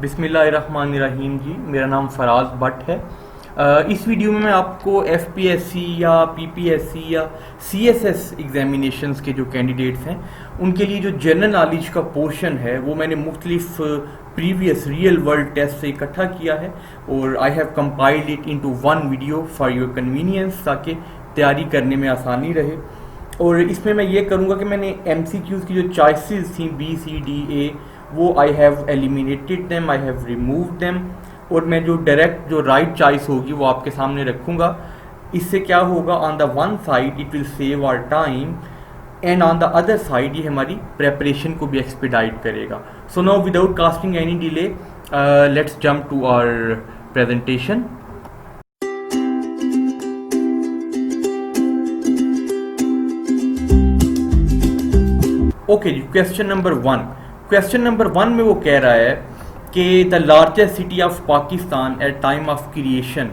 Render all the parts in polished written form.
بسم اللہ الرحمن الرحیم جی، میرا نام فراز بٹ ہے۔ اس ویڈیو میں آپ کو ایف پی ایس سی یا پی پی ایس سی یا سی ایس ایس ایگزامینیشنز کے جو کینڈیڈیٹس ہیں ان کے لیے جو جنرل نالج کا پورشن ہے وہ میں نے مختلف پریویس ریئل ورلڈ ٹیسٹ سے اکٹھا کیا ہے اور I have compiled it into one video for your convenience تاکہ تیاری کرنے میں آسانی رہے۔ اور اس میں یہ کروں گا کہ میں نے ایم سی کیوز کی جو چوائسیز تھیں بی سی ڈی اے وہ I have eliminated them, I have removed them, اور میں جو ڈائریکٹ جو رائٹ چوائس ہوگی وہ آپ کے سامنے رکھوں گا۔ اس سے کیا ہوگا، on the one side it will save our time and on the other side یہ ہماری پریپریشن کو بھی ایکسپیڈائٹ کرے گا۔ So now without casting any delay let's jump to our presentation. Okay جی، کویسچن نمبر ون میں وہ کہہ رہا ہے کہ the largest city of Pakistan at time of creation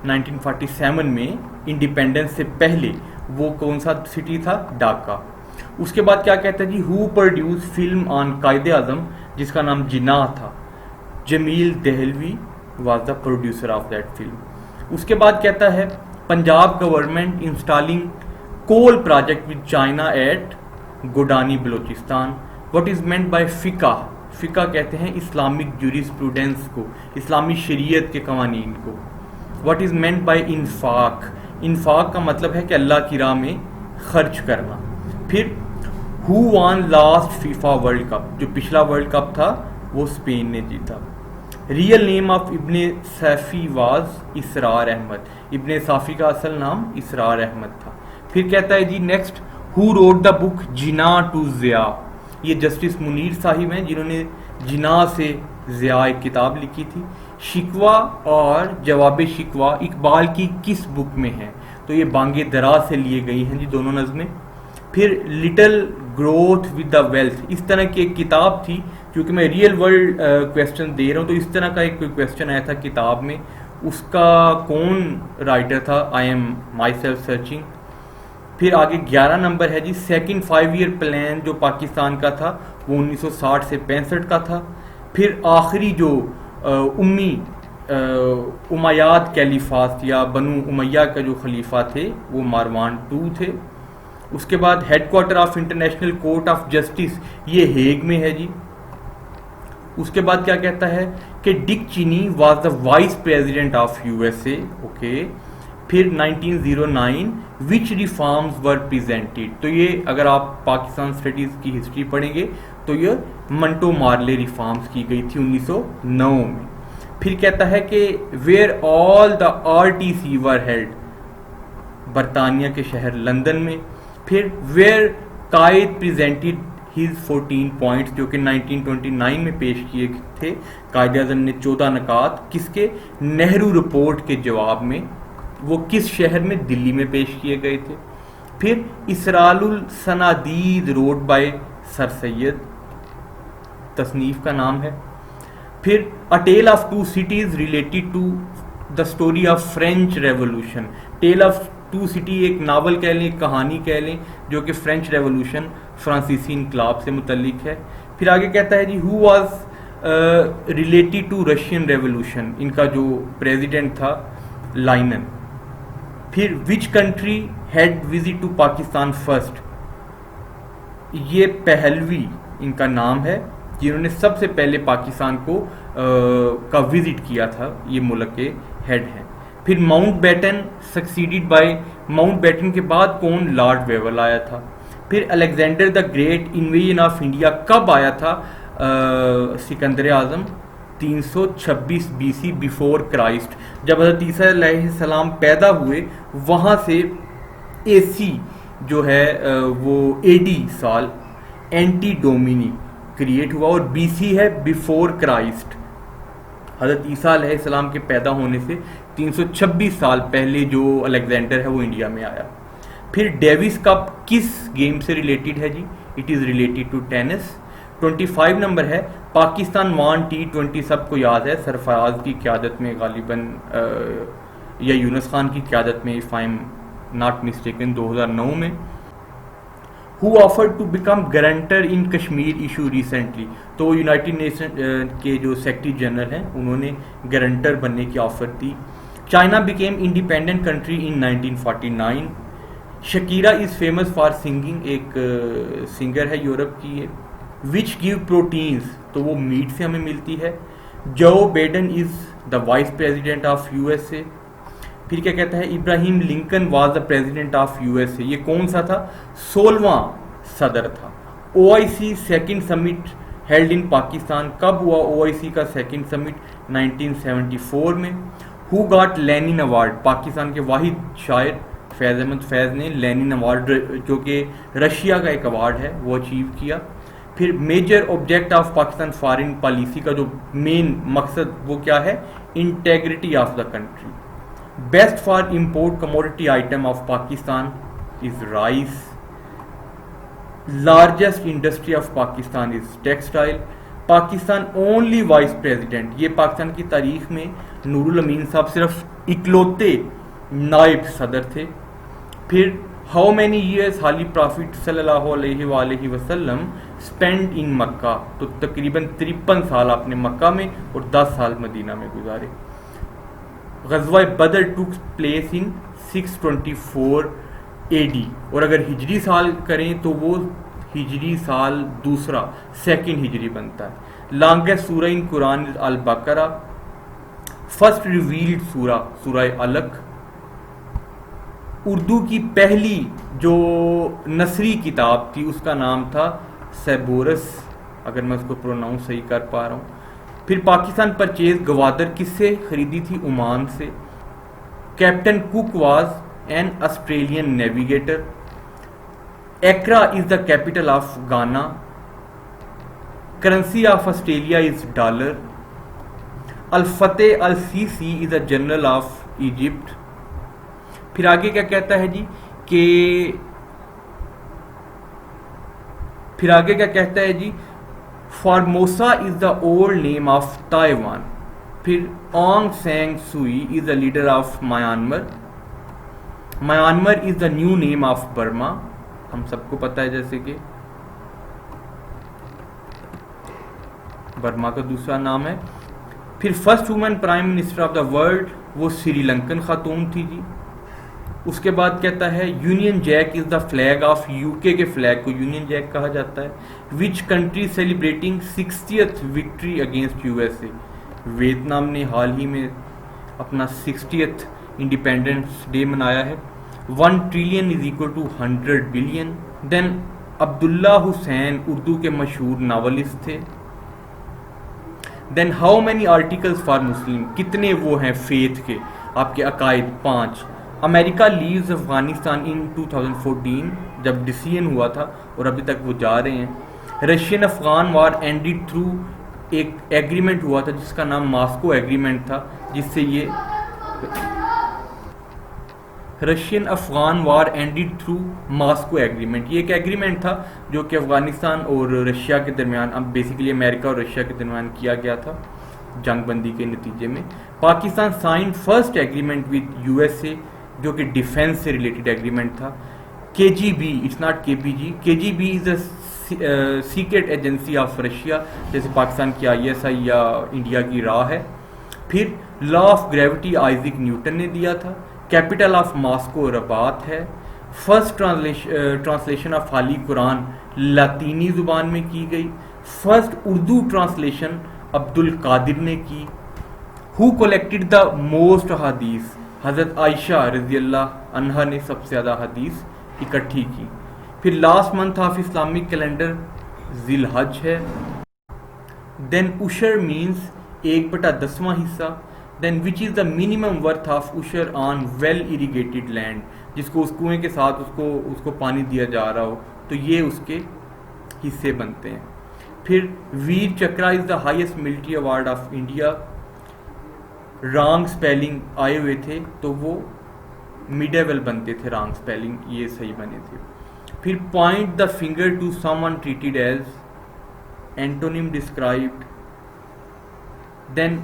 1947 میں انڈیپینڈنس سے پہلے وہ کون سا سٹی تھا؟ ڈھاکہ۔ اس کے بعد کیا کہتا ہے جی، ہو produce film on Quaid Azam جس کا نام جناح تھا؟ Jamil Dehlvi was the producer of that film. اس کے بعد کہتا ہے Punjab government installing coal project with China at Gaddani Balochistan. What is meant by فقہ؟ فقہ کہتے ہیں اسلامک جوریسپروڈنس کو، اسلامی شریعت کے قوانین کو۔ واٹ از مینٹ بائی انفاق؟ انفاق کا مطلب ہے کہ اللہ کی راہ میں خرچ کرنا۔ پھر ہو وان لاسٹ فیفا ورلڈ کپ؟ جو پچھلا ورلڈ کپ تھا وہ اسپین نے جیتا۔ ریئل نیم آف ابن صافی واز اسرار احمد۔ ابن صافی کا اصل نام اسرار احمد تھا۔ پھر کہتا ہے جی next, who wrote the book Jinnah to Zia? یہ جسٹس منیر صاحب ہیں جنہوں نے جناح سے ضیاء ایک کتاب لکھی تھی۔ شکوہ اور جواب شکوہ اقبال کی کس بک میں ہیں؟ تو یہ بانگ درا سے لیے گئی ہیں جی دونوں نظمیں۔ پھر little growth with the wealth, اس طرح کی ایک کتاب تھی، کیونکہ میں ریئل ورلڈ کویسچن دے رہا ہوں تو اس طرح کا ایک کوئی کویسچن آیا تھا کتاب میں، اس کا کون رائٹر تھا؟ I am my self searching. پھر آگے 11 نمبر ہے جی، سیکنڈ 5 ایئر پلان جو پاکستان کا تھا وہ 1960 سے 65 کا تھا۔ پھر آخری جو امیاد کیلیفات یا بنو امیہ کا جو خلیفہ تھے وہ ماروان II تھے۔ اس کے بعد head quarter of international court of justice یہ ہیگ میں ہے جی۔ اس کے بعد کیا کہتا ہے کہ ڈک چینی was the vice president of USA۔ Okay. پھر 1909 وچ ریفارمز ور پریزنٹڈ؟ تو یہ اگر آپ پاکستان اسٹڈیز کی ہسٹری پڑھیں گے تو یہ منٹو مارلے ریفارمز کی گئی تھی 1909 میں۔ پھر کہتا ہے کہ where all the RTC were held? برطانیہ کے شہر لندن میں۔ پھر where Quaid presented his 14 points جو کہ 1929 میں پیش کیے تھے۔ قائد اعظم نے 14 نکات کس کے؟ نہرو رپورٹ کے جواب میں۔ وہ کس شہر میں؟ دلی میں پیش کیے گئے تھے۔ پھر Asrar Assanadid wrote by sir Syed, تصنیف کا نام ہے۔ پھر a tale of two cities related to the story of French revolution. Tale of two city ایک ناول کہہ لیں، ایک کہانی کہہ لیں جو کہ فرینچ ریولوشن، فرانسیسی انقلاب سے متعلق ہے۔ پھر آگے کہتا ہے جی، who was related to Russian revolution? ان کا جو پریزیڈنٹ تھا لائنن۔ پھر which country had visit to Pakistan first? یہ پہلوی ان کا نام ہے جنہوں نے سب سے پہلے پاکستان کو کا وزٹ کیا تھا، یہ ملک کے ہیڈ ہیں۔ پھر Mountbatten succeeded by, Mountbatten کے بعد کون؟ لارڈ ویول آیا تھا۔ پھر Alexander the Great invasion of India کب آیا تھا؟ سکندر اعظم 326 BC بیفور کرائسٹ، جب حضرت عیسیٰ علیہ السلام پیدا ہوئے وہاں سے AC جو ہے وہ AD سال اینٹی ڈومینی کریٹ ہوا، اور BC ہے بیفور کرائسٹ۔ حضرت عیسیٰ علیہ السلام کے پیدا ہونے سے 326 سال پہلے جو الیگزینڈر ہے وہ انڈیا میں آیا۔ پھر ڈیوس کپ کس گیم سے ریلیٹڈ ہے جی؟ It is related to tennis. 25 نمبر ہے پاکستان وان T20، سب کو یاد ہے سرفراز کی قیادت میں غالباً یا یونس خان کی قیادت میں، if I'm not mistaken 2009 میں۔ who offered to become guarantor in Kashmir issue recently. تو یونائٹڈ نیشن کے جو سیکرٹری جنرل ہیں انہوں نے گارنٹر بننے کی offer the. China became independent country in 1949. Shakira is famous for singing, ایک سنگر ہے یورپ کی ہے. وچ گیو پروٹینز، تو وہ میٹ سے ہمیں ملتی ہے. Joe Biden is the vice president of U S A. پھر کیا کہتا ہے، Abraham Lincoln was the president of U S A. یہ کون سا تھا؟ 16واں صدر تھا. O I C second summit held in Pakistan. کب ہوا او آئی سی کا سیکنڈ سمٹ؟ 1974 میں. Who got Lenin award, Pakistan کے واحد شاعر فیض احمد فیض نے لینن ایوارڈ جو کہ رشیا کا ایک ایوارڈ ہے وہ اچیو کیا. پھر major object of Pakistan foreign policy کا جو مین مقصد وہ کیا ہے؟ Integrity of the country. Best for import commodity item of Pakistan is rice. Largest industry of Pakistan is textile. Pakistan only vice president, یہ پاکستان کی تاریخ میں نور الامین صاحب صرف اکلوتے نائب صدر تھے. پھر ہاؤ مینی ایئرس حالی پرافٹ صلی اللہ علیہ وآلہ وسلم اسپینڈ ان مکہ، تو تقریباً 53 سال آپ نے مکہ میں اور 10 سال مدینہ میں گزارے. غزوہ بدر ٹوک پلیس ان 624 AD، اور اگر ہجری سال کریں تو وہ ہجری سال دوسرا سیکنڈ ہجری بنتا ہے. لانگیسٹ سورہ ان قرآن البقرہ. فرسٹ ریویلڈ سورہ علق. اردو کی پہلی جو نثری کتاب تھی اس کا نام تھا سیبورس، اگر میں اس کو پروناؤنس صحیح کر پا رہا ہوں. پھر پاکستان پرچیز گوادر کس سے خریدی تھی؟ عمان سے. Captain Cook was an Australian navigator. Accra is the capital of Ghana. Currency of Australia is dollar. Al Fattah al Sisi is a general of Egypt. پھر آگے کیا کہتا ہے جی کہ Formosa is the old name of Taiwan. پھر Aung San Suu is the leader of Myanmar. Myanmar is the new name of Burma, ہم سب کو پتہ ہے جیسے کہ برما کا دوسرا نام ہے. پھر first woman prime minister of the world وہ سری لنکن خاتون تھی جی. اس کے بعد کہتا ہے union Jack is the flag of you کے فلیگ کو یونین جیک کہا جاتا ہے. Which country celebrating 60th victory against you S a. Vietnam نے حال ہی میں اپنا 60th انڈیپینڈنس ڈے منایا ہے. 1 trillion is equal to 100 billion. Then Abdullah Hussain Urdu کے مشہور ناولسٹ تھے. Then how many articles for Muslim, کتنے وہ ہیں فیتھ کے آپ کے عقائد؟ 5. امریکہ لیوز افغانستان ان 2014 جب ڈیسیژن ہوا تھا اور ابھی تک وہ جا رہے ہیں. رشین افغان وار اینڈیڈ تھرو، ایک ایگریمنٹ ہوا تھا جس کا نام ماسکو ایگریمنٹ تھا، جس سے یہ رشین افغان وار اینڈیڈ تھرو ماسکو ایگریمنٹ. یہ ایک ایگریمنٹ تھا جو کہ افغانستان اور رشیا کے درمیان، اب بیسیکلی امریکہ اور رشیا کے درمیان کیا گیا تھا جنگ بندی کے نتیجے میں. Pakistan signed first agreement with you S اے جو کہ ڈیفینس سے ریلیٹڈ ایگریمنٹ تھا. کے جی بی، اٹس ناٹ کے P G, K G B is a secret agency of Russia, جیسے پاکستان کی آئی ایس آئی یا انڈیا کی را ہے. پھر law of gravity Isaac Newton نے دیا تھا. کیپٹل آف ماسکو رباط ہے. فرسٹ ٹرانسلیشن آف حالی قرآن لاطینی زبان میں کی گئی. فرسٹ اردو ٹرانسلیشن عبد القادر نے کی. ہو کلیکٹڈ دا موسٹ حدیث؟ حضرت عائشہ رضی اللہ عنہا نے سب سے زیادہ حدیث اکٹھی کی. پھر last month of Islamic calendar ذی الحج ہے. دین عشر مینس 1/10واں حصہ. دین وچ از دا منیمم ورتھ آف عشر آن ویل اریگیٹڈ لینڈ، جس کو اس کنویں کے ساتھ اس کو پانی دیا جا رہا ہو تو یہ اس کے حصے بنتے ہیں. پھر Vir Chakra is the highest military award of India. Wrong spelling آئے ہوئے تھے تو وہ میڈیول بنتے تھے، رانگ سپیلنگ یہ صحیح بنے تھے. پھر point the finger to some one treated as, antonym described. Then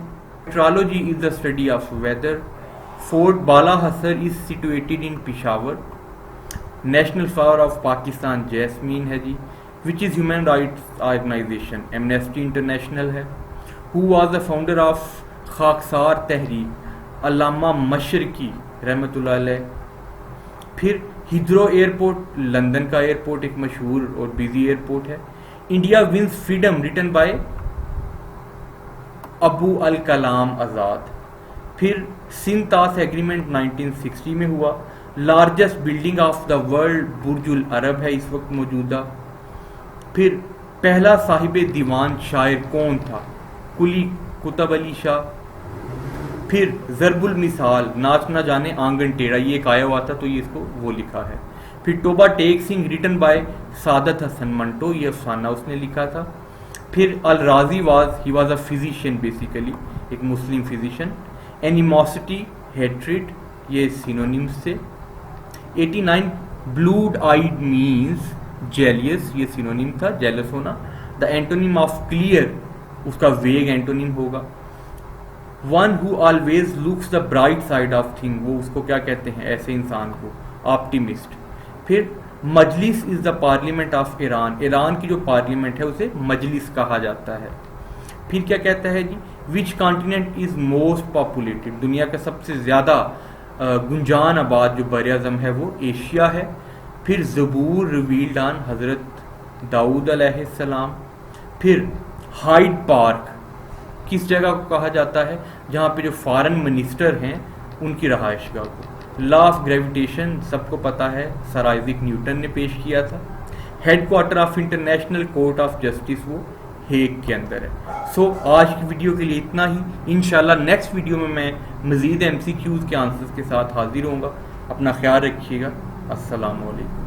meteorology is the study of weather. Fort Bala Hisar is situated in Peshawar. National flower of Pakistan jasmine ہے جی. Which is human rights organization? Amnesty International ہے. Who was the founder of Khaksar Tehreek? Allama Mashriqi رحمۃ اللہ علیہ. پھر Heathrow airport London کا airport ایک مشہور اور بزی ایئرپورٹ ہے. India wins freedom return by Abul Kalam Azad. پھر سندھ طاس ایگریمنٹ 1960 میں ہوا. Largest building of the world Burj al Arab ہے اس وقت موجودہ. پھر پہلا صاحب دیوان شاعر کون تھا؟ قلی قطب علی شاہ. پھر ضرب المثال ناچ نہ جانے آنگن ٹیڑھا، یہ ایک آیا ہوا تھا تو یہ اس کو وہ لکھا ہے. پھر ٹوبا ٹیک سنگھ ریٹن بائی سعادت حسن منٹو، یہ افسانہ اس نے لکھا تھا. پھر al Razi he was a physician basically, ایک مسلم فزیشین. اینیموسٹی ہیٹریڈ، یہ سینونیمز تھے. 89 بلوڈ آئیڈ مینز جیلیس، یہ سینونیم تھا جیلس ہونا. دا اینٹونیم آف کلیئر اس کا ویگ اینٹونیم ہوگا. One who always looks the bright side of thing, وہ اس کو کیا کہتے ہیں ایسے انسان کو؟ آپٹیمسٹ. پھر مجلس از دا پارلیمنٹ آف ایران، ایران کی جو پارلیمنٹ ہے اسے مجلس کہا جاتا ہے. پھر کیا کہتا ہے جی؟ وچ کانٹیننٹ از موسٹ پاپولیٹڈ، دنیا کا سب سے زیادہ گنجان آباد جو بر اعظم ہے وہ ایشیا ہے. پھر زبور ریویلڈ آن حضرت داؤد علیہ السلام. پھر ہائیڈ پارک کس جگہ کو کہا جاتا ہے؟ جہاں پہ جو فارن منسٹر ہیں ان کی رہائش گاہ کو. لا آف گریویٹیشن سب کو پتا ہے، سر آئزیک نیوٹن نے پیش کیا تھا. Head quarter of international court of justice وہ ہیگ کے اندر ہے. سو آج کی ویڈیو کے لیے اتنا ہی. انشاءاللہ نیکسٹ ویڈیو میں مزید MCQs کے آنسرز کے ساتھ حاضر ہوں گا. اپنا خیال رکھیے گا. السلام علیکم.